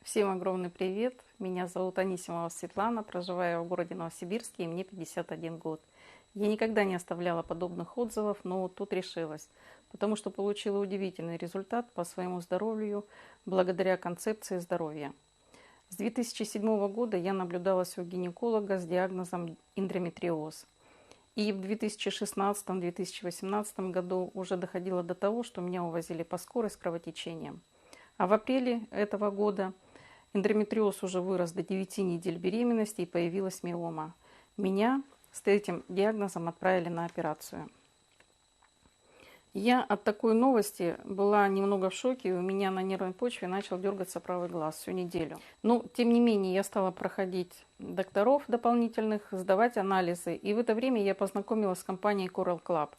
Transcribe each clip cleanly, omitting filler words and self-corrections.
Всем огромный привет! Меня зовут Анисимова Светлана, проживаю в городе Новосибирске, и мне 51 год. Я никогда не оставляла подобных отзывов, но вот тут решилась, потому что получила удивительный результат по своему здоровью благодаря концепции здоровья. С 2007 года я наблюдалась у гинеколога с диагнозом эндометриоз. И в 2016-2018 году уже доходило до того, что меня увозили по скорой с кровотечением. А в апреле этого года эндометриоз уже вырос до 9 недель беременности и появилась миома. Меня с этим диагнозом отправили на операцию. Я от такой новости была немного в шоке, и у меня на нервной почве начал дергаться правый глаз всю неделю. Но, тем не менее, я стала проходить докторов дополнительных, сдавать анализы, и в это время я познакомилась с компанией Coral Club,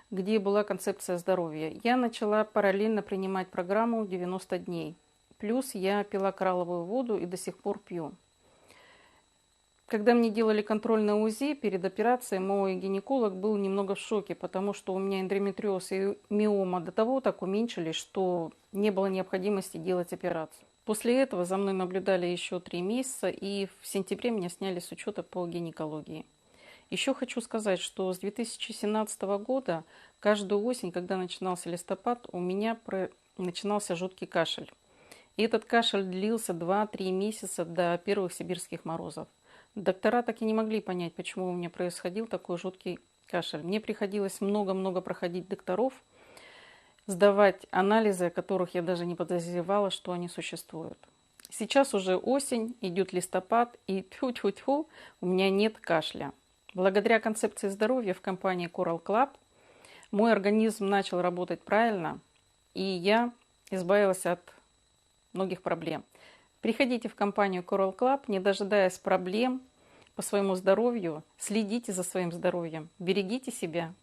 где была концепция здоровья. Я начала параллельно принимать программу 90 дней. Плюс я пила коралловую воду и до сих пор пью. Когда мне делали контрольное УЗИ перед операцией, мой гинеколог был немного в шоке, потому что у меня эндометриоз и миома до того так уменьшились, что не было необходимости делать операцию. После этого за мной наблюдали еще 3 месяца, и в сентябре меня сняли с учета по гинекологии. Еще хочу сказать, что с 2017 года каждую осень, когда начинался листопад, у меня начинался жуткий кашель. И этот кашель длился 2-3 месяца до первых сибирских морозов. Доктора так и не могли понять, почему у меня происходил такой жуткий кашель. Мне приходилось много-много проходить докторов, сдавать анализы, о которых я даже не подозревала, что они существуют. Сейчас уже осень, идет листопад, и тьфу-тьфу-тьфу, у меня нет кашля. Благодаря концепции здоровья в компании Coral Club мой организм начал работать правильно, и я избавилась от многих проблем. Приходите в компанию Coral Club, не дожидаясь проблем по своему здоровью, следите за своим здоровьем, берегите себя.